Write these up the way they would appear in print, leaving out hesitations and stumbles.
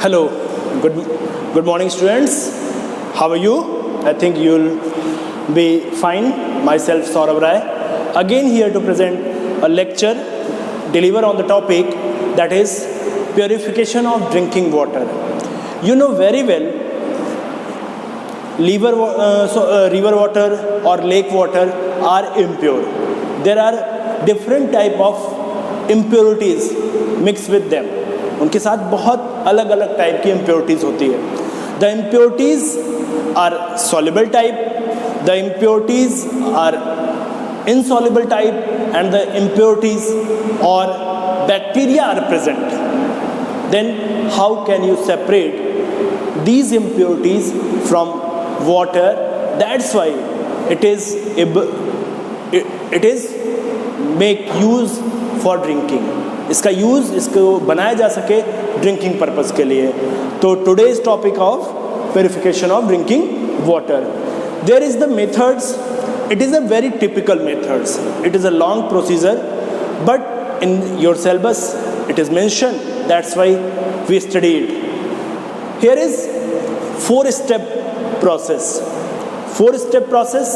Hello, good morning students. How are you? I think you'll be fine. Myself Saurabh Rai, again here to present a lecture, deliver on the topic that is purification of drinking water. You know very well, river water or lake water are impure. There are different type of impurities mixed with them. उनके साथ बहुत अलग अलग type की impurities होती है. The impurities are soluble type, the impurities are insoluble type, and the impurities or bacteria are present. Then how can you separate these impurities from water? That's why it is make use for drinking. इसका use इसको बनाया जा सके drinking purpose के लिए. तो today's topic of purification of drinking water. There is the methods. It is a very typical methods. It is a long procedure, but in your syllabus it is mention. That's why we study it. Here is 4 step process. 4 step process.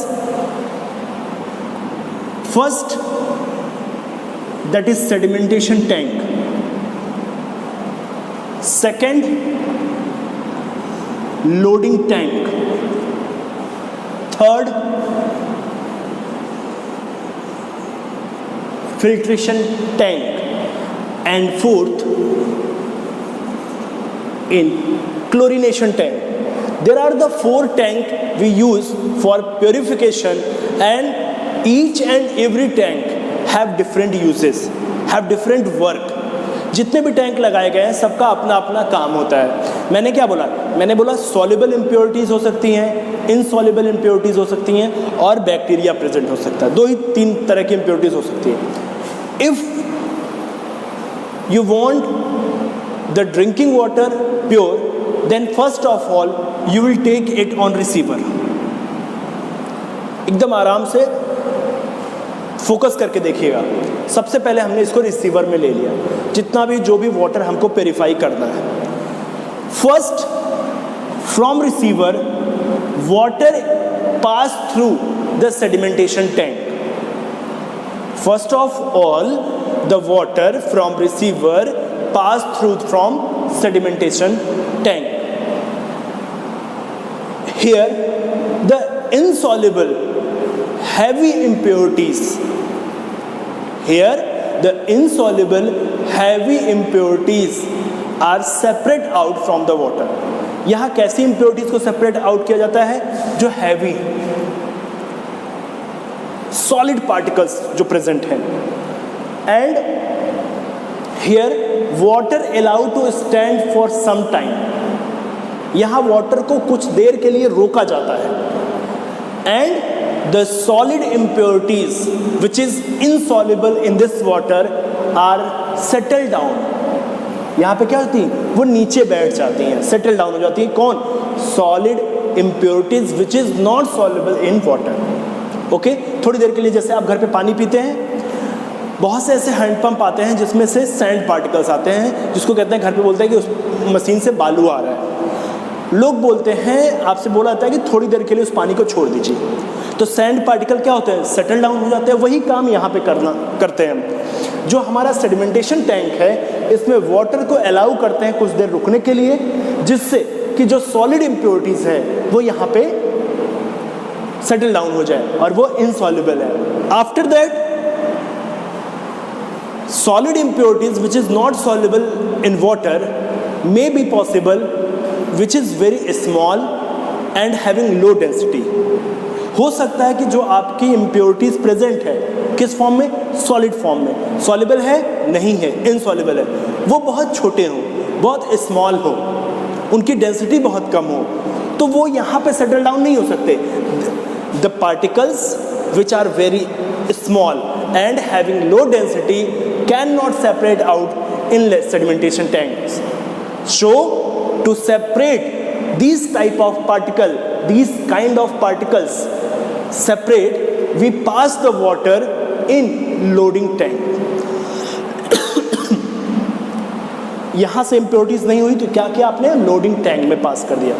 First, that is sedimentation tank. Second, loading tank. Third, filtration tank. And fourth, in chlorination tank. There are the 4 tank we use for purification, and each and every tank have different uses, have different work. जितने भी tank लगाए गए हैं सबका अपना अपना काम होता है. मैंने क्या बोला? मैंने बोला सॉल्युबल इम्प्योरिटीज़ हो सकती हैं, इनसॉल्युबल इम्प्योरिटीज़ हो सकती हैं, और बैक्टीरिया प्रेजेंट हो सकता है. 2 ही 3 तरह की इम्प्योरिटीज़ हो सकती हैं. If you want the drinking water pure, then first of all you will take it on receiver. एकदम आराम से फोकस करके देखिएगा. सबसे पहले हमने इसको रिसीवर में ले लिया, जितना भी जो भी वाटर हमको प्योरीफाई करना है. First, from receiver water pass through the sedimentation tank. First of all the water from receiver pass through from sedimentation tank. Here the insoluble heavy impurities, here the insoluble heavy impurities are separate out from the water. यहाँ कैसी impurities को separate out किया जाता है? जो heavy solid particles जो present हैं. And here water allowed to stand for some time. यहाँ वाटर को कुछ देर के लिए रोका जाता है. And the solid impurities which is insoluble in this water are settled down. यहाँ पे क्या होती है? वो नीचे बैठ जाती हैं, settle down हो जाती हैं. कौन? Solid impurities which is not soluble in water. Okay? थोड़ी देर के लिए, जैसे आप घर पे पानी पीते हैं, बहुत से ऐसे हैंडपंप आते हैं जिसमें से सैंड पार्टिकल्स आते हैं, जिसको कहते हैं, घर पे बोलते हैं कि उस मशीन से बालू आ रहा है. लोग बोलते हैं, आपसे बोला जाता है कि थोड़ी देर के लिए उस पानी को छोड़ दीजिए. तो सैंड पार्टिकल क्या होते हैं? सेटल डाउन हो जाते हैं. वही काम यहाँ पे करते हैं हम. जो हमारा सेडिमेंटेशन टैंक है, इसमें वाटर को अलाउ करते हैं कुछ देर रुकने के लिए, जिससे कि जो सॉलिड इम्प्योरिटीज़ है वो यहाँ पे सेटल डाउन हो जाए और वो इनसॉल्युबल है. After that solid impurities which is not soluble in water may be possible, which is very small and having low density. हो सकता है कि जो आपकी impurities present है किस फॉर्म में? solid फॉर्म में. soluble है? नहीं है, insoluble है. वो बहुत छोटे हों, बहुत small हो, उनकी density बहुत कम हो, तो वो यहाँ पे settle down नहीं हो सकते. The particles which are very small and having low density cannot separate out in sedimentation tanks. So to separate these type of particle, these kind of particles separate, we pass the water in loading tank. यहाँ से impurities नहीं हुई तो क्या किया आपने, loading tank में पास कर दिया।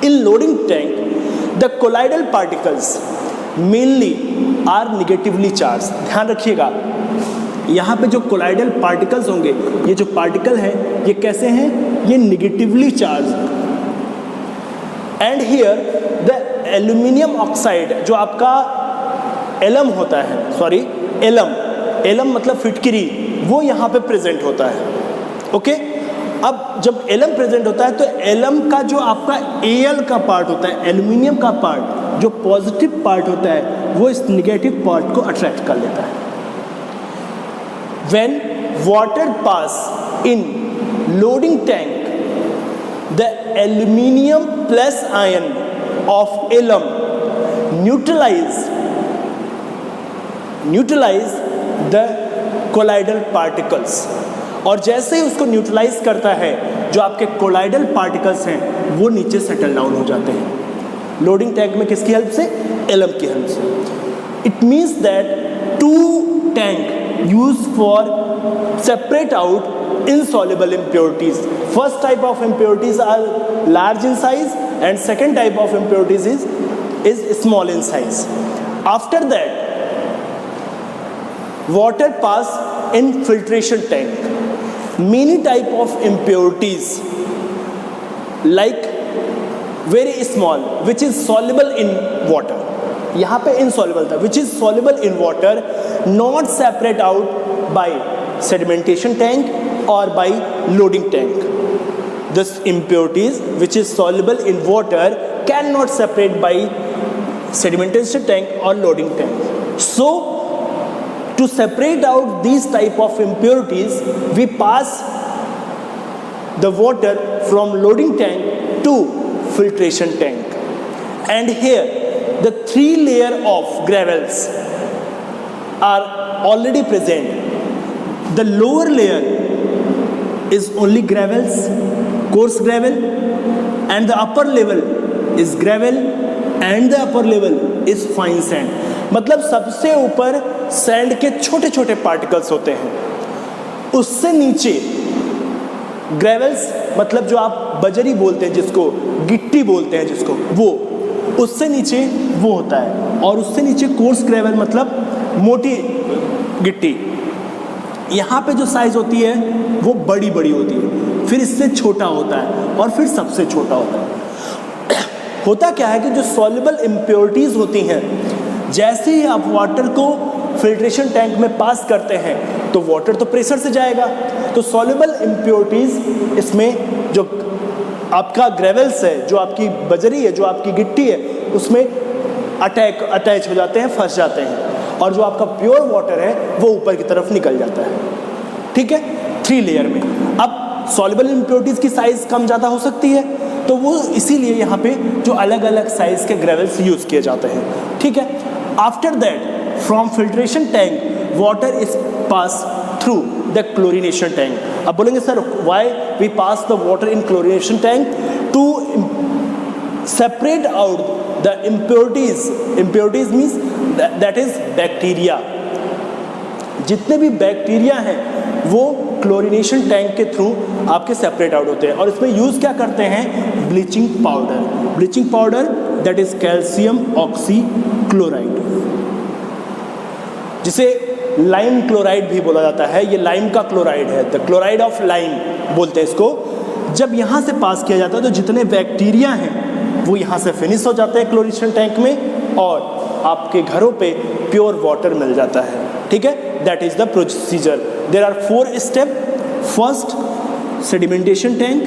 In loading tank the colloidal particles mainly are negatively charge. ध्यान रखिएगा, यहाँ पे जो कोलाइडल पार्टिकल्स होंगे, ये जो पार्टिकल है ये कैसे हैं, ये negatively charge. And here the aluminium oxide, जो आपका एलम होता है, सॉरी एलम मतलब फिटकिरी, वो यहाँ पे प्रेजेंट होता है। ओके, अब जब एलम प्रेजेंट होता है तो एलम का जो आपका एल का पार्ट होता है, एल्यूमिनियम का पार्ट, जो पॉजिटिव पार्ट होता है, वो इस निगेटिव पार्ट को अट्रैक्ट कर लेता है। When water pass in loading tank, the aluminium plus ion of alum neutralize the colloidal particles, और जैसे ही उसको न्यूट्रलाइज करता है, जो आपके कोलाइडल पार्टिकल्स हैं वो नीचे सेटल डाउन हो जाते हैं। लोडिंग टैंक में किसकी हेल्प से, एलम की हेल्प से। It means that to tank used for separate out insoluble impurities. First type of impurities are large in size and second type of impurities is small in size. After that, water pass in filtration tank. Many type of impurities like very small which is soluble in water, यहाँ पे insoluble था, which is soluble in water, not separate out by sedimentation tank or by loading tank. This impurities which is soluble in water cannot separate by sedimentation tank or loading tank. So to separate out these type of impurities, we pass the water from loading tank to filtration tank. And here the three layer of gravels are already present. The lower layer is only gravels, coarse gravel, and the upper level is gravel and the upper level is fine sand. मतलब सबसे ऊपर sand के छोटे छोटे particles होते हैं, उससे नीचे ग्रेवल्स मतलब जो आप बजरी बोलते हैं जिसको, गिट्टी बोलते हैं जिसको, वो उससे नीचे वो होता है, और उससे नीचे कोर्स ग्रेवल मतलब मोटी गिट्टी। यहाँ पे जो साइज होती है वो बड़ी बड़ी होती है, फिर इससे छोटा होता है और फिर सबसे छोटा होता है। होता क्या है कि जो सॉल्युबल इम्प्योरिटीज़ होती हैं, जैसे ही आप वाटर को फिल्ट्रेशन टैंक में पास करते हैं तो वाटर तो प्रेशर से जाएगा, तो सॉल्युबल इम्प्योरिटीज़ इसमें जो आपका ग्रेवल्स है, जो आपकी बजरी है, जो आपकी गिट्टी है, उसमें अटैच हो जाते हैं, फंस जाते हैं, और जो आपका प्योर वाटर है वो ऊपर की तरफ निकल जाता है। ठीक है, थ्री लेयर में। अब सॉल्युबल इम्प्योरिटीज़ की साइज़ कम ज़्यादा हो सकती है, तो वो इसीलिए यहाँ पे जो अलग अलग साइज़ के ग्रेवल्स यूज़ किए जाते हैं। ठीक है, after that from filtration tank water is pass through the chlorination tank. अब बोलेंगे sir why we pass the water in chlorination tank, to separate out the impurities means that is bacteria. जितने भी bacteria हैं वो chlorination tank के through आपके separate out होते हैं, और इसमें यूज़ क्या करते हैं, bleaching powder that is calcium oxychloride, जिसे लाइम क्लोराइड भी बोला जाता है। ये लाइम का क्लोराइड है, द क्लोराइड ऑफ लाइम बोलते हैं इसको। जब यहाँ से पास किया जाता है तो जितने बैक्टीरिया हैं वो यहाँ से फिनिश हो जाते हैं क्लोरिनेशन टैंक में, और आपके घरों पे प्योर वाटर मिल जाता है। ठीक है, that is the procedure. There are 4 step. First, sedimentation tank,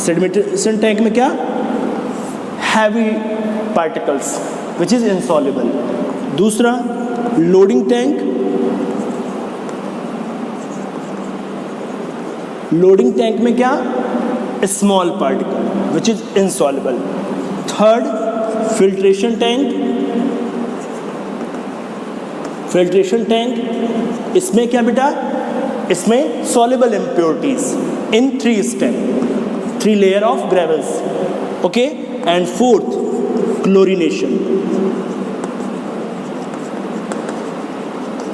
sedimentation tank में क्या, heavy particles which is insoluble. दूसरा, लोडिंग टैंक, लोडिंग टैंक में क्या, small particle which is insoluble. Third, filtration tank, इसमें क्या बेटा, इसमें soluble impurities in 3 step, 3 layer of gravels. Okay, and fourth,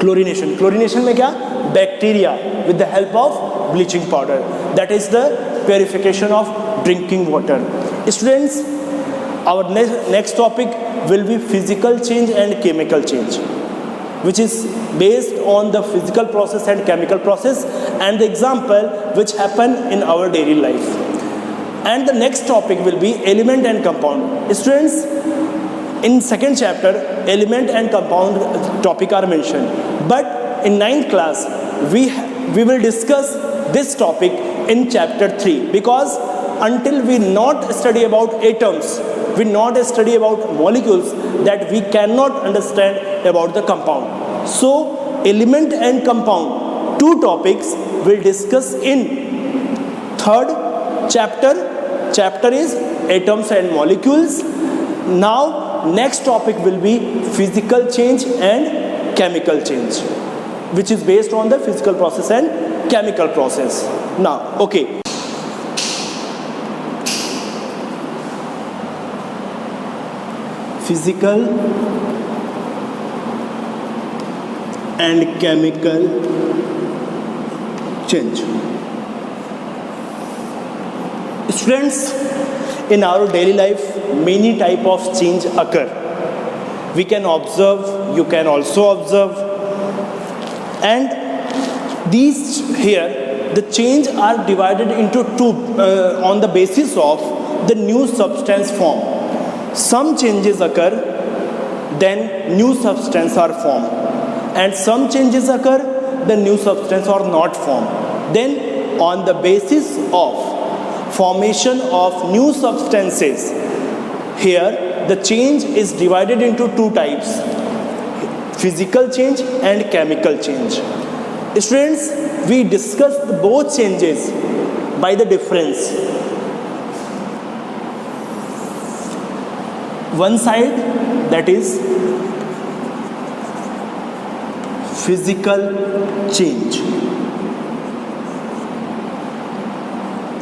chlorination. Chlorination में क्या? Bacteria with the help of bleaching powder. That is the purification of drinking water. Students, our next topic will be physical change and chemical change, which is based on the physical process and chemical process and the example which happen in our daily life. And the next topic will be element and compound. Students, in second chapter element and compound topic are mentioned, but in 9th class we will discuss this topic in chapter 3, because until we not study about atoms, we not study about molecules, that we cannot understand about the compound. So element and compound, two topics we'll discuss in third chapter. Chapter is atoms and molecules. Now next topic will be physical change and chemical change, which is based on the physical process and chemical process. Now, okay. Physical and chemical change. Students, in our daily life many type of change occur. We can observe, you can also observe, and these here the change are divided into two on the basis of the new substance form. Some changes occur, then new substance are formed, and some changes occur, the new substance are not formed. Then on the basis of formation of new substances, here the change is divided into two types: physical change and chemical change. Students, we discussed both changes by the difference. One side, that is physical change,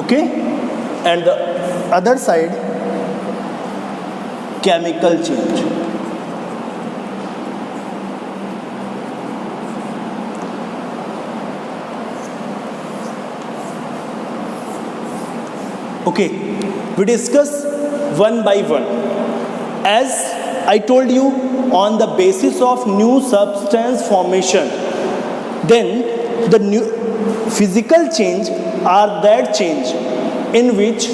okay, and the other side chemical change. Okay, we discuss one by one. As I told you, on the basis of new substance formation, then the new physical change are that change in which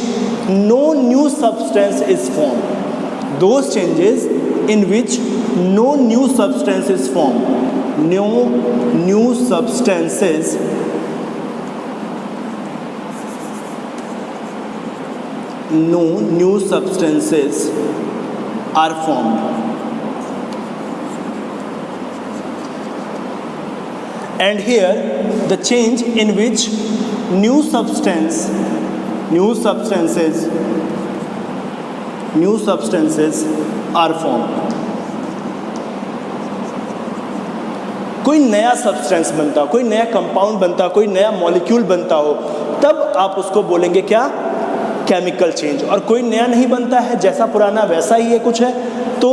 no new substance is formed. Those changes in which no new substance is formed. No new substances are formed. And here the change in which new substances are formed. कोई नया substance बनता, कोई नया compound बनता, कोई नया molecule बनता हो, तब आप उसको बोलेंगे क्या? Chemical change. और कोई नया नहीं बनता है, जैसा पुराना वैसा ही है कुछ है, तो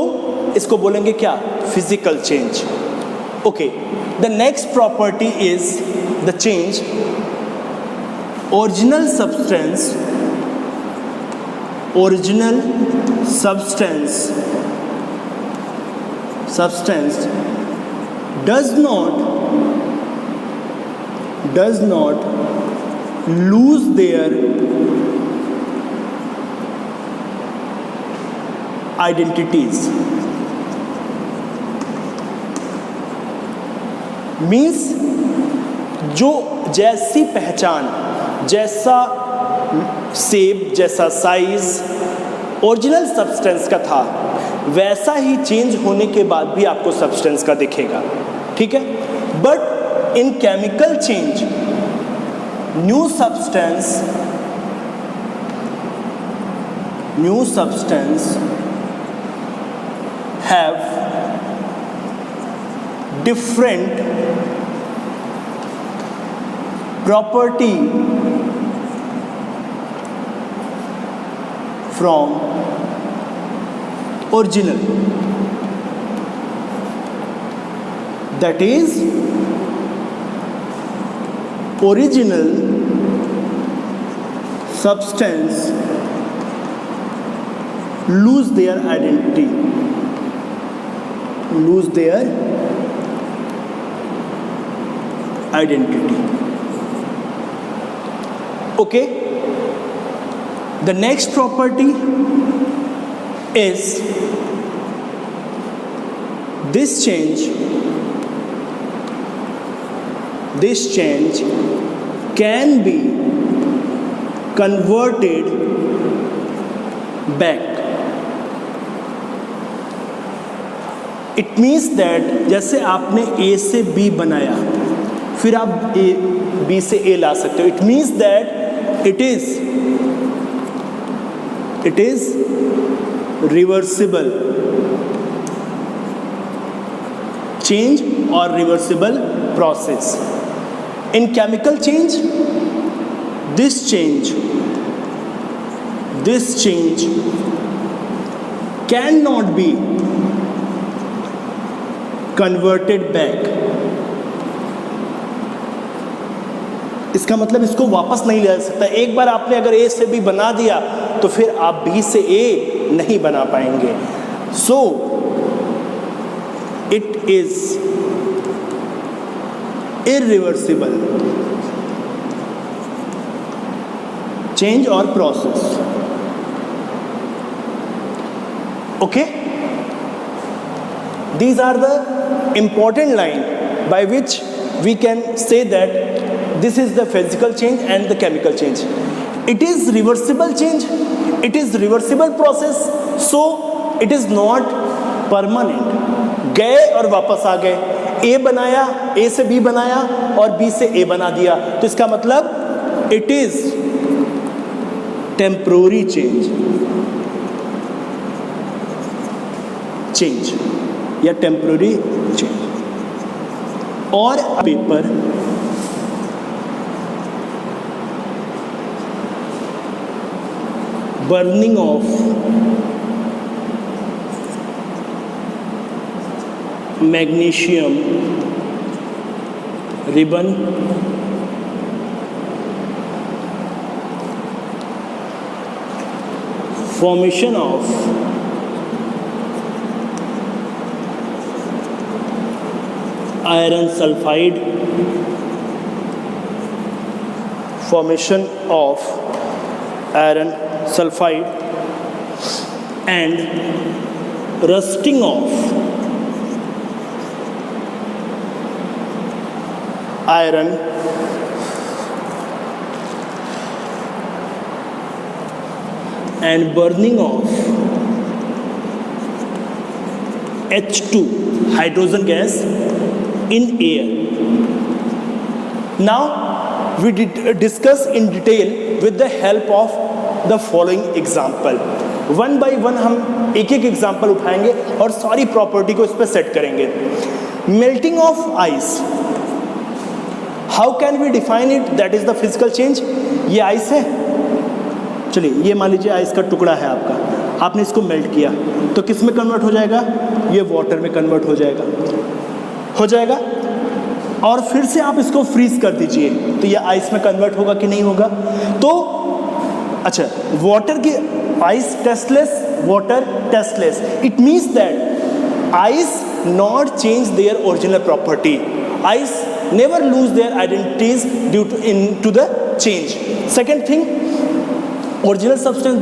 इसको बोलेंगे क्या? Physical change. Okay, the next property is the change. Original substance does not lose their identities. Means जो जैसी पहचान, जैसा शेप, जैसा साइज ओरिजिनल सब्सटेंस का था, वैसा ही चेंज होने के बाद भी आपको सब्सटेंस का दिखेगा. ठीक है. But in chemical change, new substance have different property from original. that is original substance lose their identity, lose their identity. Okay, the next property is this change can be converted back. It means that जैसे आपने A से B बनाया, फिर आप B से A ला सकते हो. It means that it is reversible change or reversible process. In chemical change, this change cannot be converted back. इसका मतलब इसको वापस नहीं लिया जा सकता. एक बार आपने अगर A से B बना दिया तो फिर आप B से A नहीं बना पाएंगे. So it is irreversible change or process. Okay, these are the important line by which we can say that this is the physical change and the chemical change. It is reversible change, it is reversible process, so it is not permanent. गए और वापस आ गए, A बनाया, A से B बनाया और B से A बना दिया, तो इसका मतलब it is temporary change या temporary change. और paper burning of magnesium ribbon formation of iron sulfide, formation of iron sulfide and rusting of iron and burning of H2 hydrogen gas in air. Now we discuss in detail with the help of the following example. One by one हम एक एक example उठाएंगे और सारी property को इस पर set करेंगे. Melting of ice, how can we define it? That is the physical change. ये आइस है, चलिए ये मान लीजिए आइस का टुकड़ा है आपका, आपने इसको मेल्ट किया तो किस में कन्वर्ट हो जाएगा? ये वाटर में कन्वर्ट हो जाएगा. और फिर से आप इसको फ्रीज कर दीजिए तो ये आइस में कन्वर्ट होगा कि नहीं होगा? तो अच्छा, वाटर की ice tasteless, water tasteless. It means that ice not change their original property. Ice never lose their identities due to the change. Second thing, original substance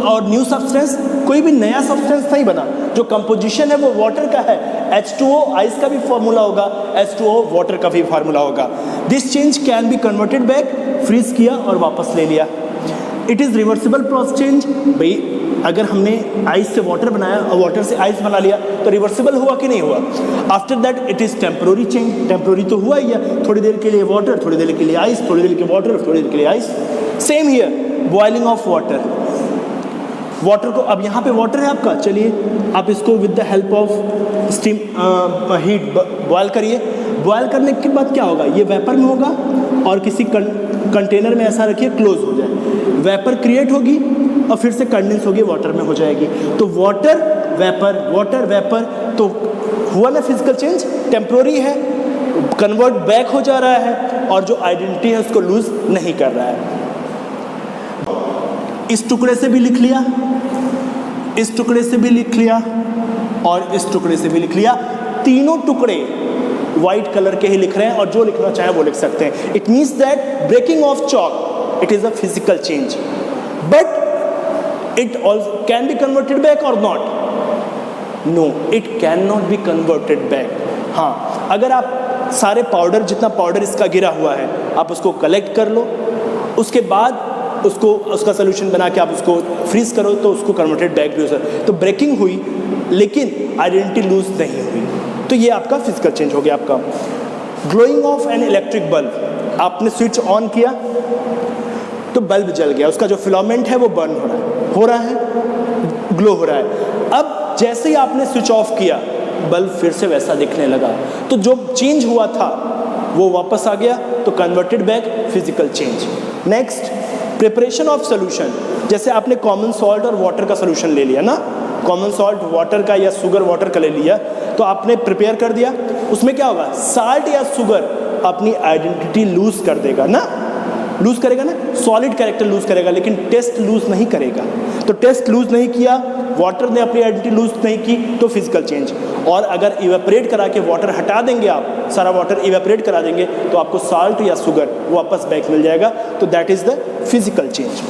और न्यू सब्सटेंस, कोई भी नया सब्सटेंस नहीं बना. जो कंपोजिशन है वो वाटर का है. H2O आइस का भी फार्मूला होगा, H2O वाटर का भी फार्मूला होगा. This change can be converted back, freeze किया और वापस ले लिया. It is reversible process change. भाई अगर हमने आइस से वाटर बनाया और वाटर से आइस बना लिया तो रिवर्सिबल हुआ कि नहीं हुआ? After that it is temporary change. Temporary तो हुआ ही है, थोड़ी देर के लिए वाटर, थोड़ी देर के लिए आइस, थोड़ी देर के लिए वाटर, थोड़ी देर के लिए ice. Same here, boiling of water. Water को, अब यहाँ पे वाटर है आपका, चलिए आप इसको with the help of steam heat boil करिए. बॉयल करने के बाद क्या होगा? ये वेपर में होगा और किसी कंटेनर में ऐसा रखिए क्लोज हो जाए. वेपर क्रिएट होगी और फिर से कंडेंस होगी, वाटर में हो जाएगी. तो वाटर वेपर तो हुआ ना फिजिकल चेंज, टेम्प्रोरी है, कन्वर्ट बैक हो जा रहा है और जो आइडेंटिटी है उसको लूज नहीं कर रहा है। इस टुकड़े से भी लिख लिया, इस टुकड़े से भी लिख लिया और इस टुकड़े से भी लिख लिया। तीनों टुकड़े व्हाइट कलर के ही लिख रहे हैं और जो लिखना चाहे वो लिख सकते हैं। It means that breaking of chalk, it is a physical change, but it also can be converted back or not? No, it can not be converted back. हाँ, अगर आप सारे पाउडर, जितना पाउडर इसका गिरा हुआ है, आप उसको कलेक्ट कर लो, उसके बाद उसको उसका सोल्यूशन बना के आप उसको फ्रीज करो तो उसको कन्वर्टेड बैक भी हो सकता है। तो ब्रेकिंग हुई लेकिन आइडेंटिटी लूज नहीं हुई, तो ये आपका फिजिकल चेंज हो गया आपका। Glowing of an electric bulb, आपने स्विच ऑन किया तो बल्ब जल गया, उसका जो फिलामेंट है वो बर्न हो रहा है, ग्लो हो रहा है। अब जैसे ही आपने स्विच ऑफ किया, बल्ब फिर से वैसा दिखने लगा, तो जो चेंज हुआ था वो वापस आ गया, तो converted back, physical change. Next, preparation of solution, जैसे आपने कॉमन सॉल्ट और वाटर का सोल्यूशन ले लिया ना, कॉमन सॉल्ट वाटर का या शुगर वाटर का ले लिया, तो आपने प्रिपेयर कर दिया, उसमें क्या होगा, साल्ट या शुगर अपनी आइडेंटिटी लूज कर देगा ना, लूज करेगा ना, सॉलिड कैरेक्टर लूज करेगा, लेकिन टेस्ट लूज नहीं करेगा। तो टेस्ट लूज नहीं किया, वाटर ने अपनी आइडेंटिटी लूज नहीं की, तो फिजिकल चेंज। और अगर इवेपरेट करा के वाटर हटा देंगे, आप सारा वाटर इवेपरेट करा देंगे, तो आपको साल्ट या शुगर वापस बैक मिल जाएगा, तो that is the physical change.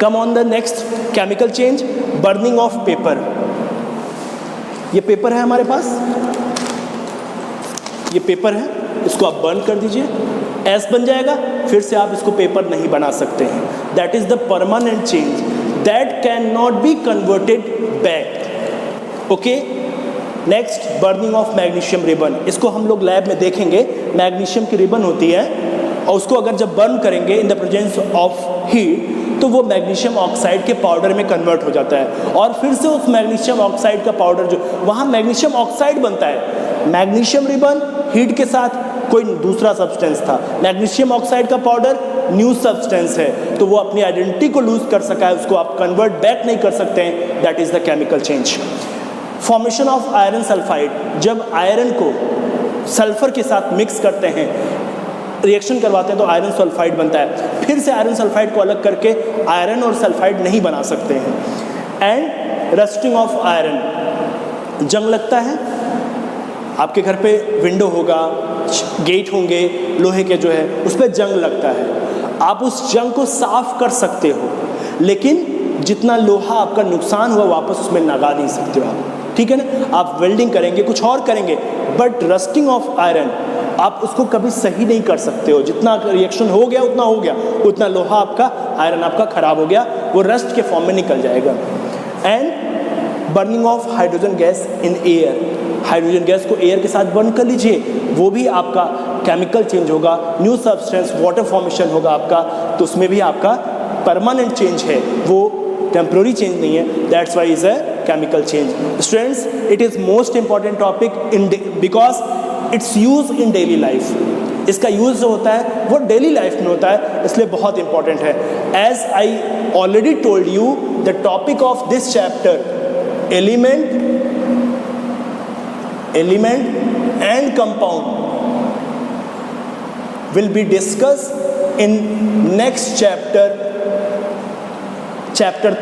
Come on the next chemical change, burning of paper. ये पेपर है हमारे पास, ये पेपर है, इसको आप बर्न कर दीजिए, एस बन जाएगा, फिर से आप इसको पेपर नहीं बना सकते हैं। That is the permanent change, that can not be converted back. Okay, next, burning of magnesium ribbon. इसको हम लोग लैब में देखेंगे, मैग्नीशियम की रिबन होती है और उसको अगर जब बर्न करेंगे in the presence of heat, तो वो मैग्नीशियम ऑक्साइड के पाउडर में कन्वर्ट हो जाता है और फिर से उस मैग्नीशियम ऑक्साइड का पाउडर, जो वहाँ मैग्नीशियम ऑक्साइड बनता है, मैग्नीशियम रिबन हीट के साथ कोई दूसरा सब्सटेंस था, मैग्नीशियम ऑक्साइड का पाउडर न्यू सब्सटेंस है, तो वो अपनी आइडेंटिटी को लूज कर सका है, उसको आप कन्वर्ट बैक नहीं कर सकते हैं, that is the chemical change. Formation of iron sulphide, जब आयरन को सल्फर के साथ मिक्स करते हैं, रिएक्शन करवाते हैं, तो आयरन सल्फाइड बनता है, फिर से आयरन सल्फाइड को अलग करके आयरन और सल्फाइड नहीं बना सकते हैं। एंड रस्टिंग ऑफ आयरन, जंग लगता है, आपके घर पे विंडो होगा, गेट होंगे लोहे के जो है, उस पर जंग लगता है, आप उस जंग को साफ कर सकते हो, लेकिन जितना लोहा आपका नुकसान हुआ वापस उसमें लगा नहीं सकते हो आप, ठीक है ना। आप वेल्डिंग करेंगे, कुछ और करेंगे, बट रस्टिंग ऑफ आयरन आप उसको कभी सही नहीं कर सकते हो, जितना रिएक्शन हो गया उतना हो गया, उतना लोहा आपका, आयरन आपका खराब हो गया, वो रस्ट के फॉर्म में निकल जाएगा। And burning of hydrogen gas in air, hydrogen gas को एयर के साथ बर्न कर लीजिए, वो भी आपका केमिकल चेंज होगा, न्यू सब्सटेंस वाटर फॉर्मेशन होगा आपका, तो उसमें भी आपका परमानेंट चेंज है, वो टेम्प्रोरी चेंज नहीं है, that's why is a chemical change. Students, it is most important topic in because it's use in daily life, इसका यूज जो होता है वो डेली लाइफ में होता है, इसलिए बहुत इंपॉर्टेंट है। As I already told you, the topic of this chapter, element and compound will be discussed in next chapter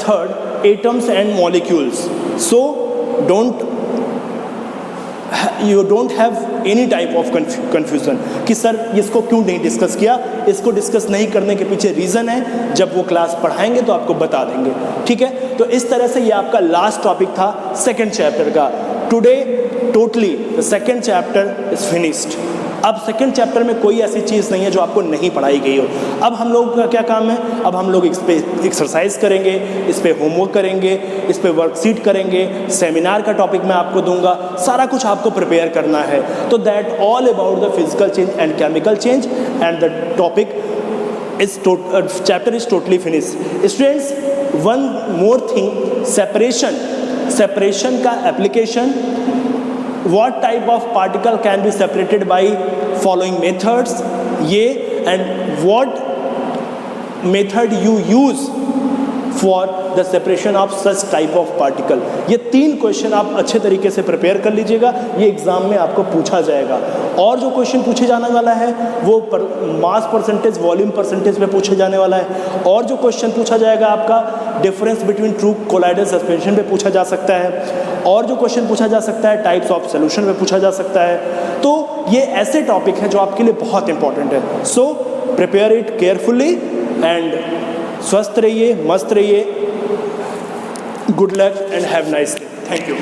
3rd, atoms and molecules. So you don't have any type of confusion कि sir इसको क्यों नहीं discuss किया। इसको discuss नहीं करने के पीछे रीज़न है, जब वो क्लास पढ़ाएंगे तो आपको बता देंगे, ठीक है। तो इस तरह से ये आपका लास्ट टॉपिक था सेकेंड चैप्टर का। Today totally the second chapter is finished. अब सेकेंड चैप्टर में कोई ऐसी चीज़ नहीं है जो आपको नहीं पढ़ाई गई हो। अब हम लोग का क्या काम है, अब हम लोग इस पे एक्सरसाइज करेंगे, इस पे होमवर्क करेंगे, इस पे वर्कशीट करेंगे, सेमिनार का टॉपिक मैं आपको दूंगा, सारा कुछ आपको प्रिपेयर करना है। तो that all about the physical change and chemical change and the topic is chapter is totally finished. Students, one more thing, separation का application, what type of particle can be separated by following methods, ये and what method you use for the separation of such type of particle. ये 3 question आप अच्छे तरीके से prepare कर लीजिएगा, ये एग्जाम में आपको पूछा जाएगा। और जो क्वेश्चन पूछे जाने वाला है वो मास परसेंटेज, वॉल्यूम परसेंटेज में पूछे जाने वाला है। और जो क्वेश्चन पूछा जाएगा आपका difference between true colloidal suspension पे पूछा जा सकता है। और जो क्वेश्चन पूछा जा सकता है टाइप्स ऑफ सोल्यूशन में पूछा जा सकता है। तो ये ऐसे टॉपिक हैं जो आपके लिए बहुत इंपॉर्टेंट है। So prepare it carefully and स्वस्थ रहिए, मस्त रहिए। Good luck and have nice day. Thank you.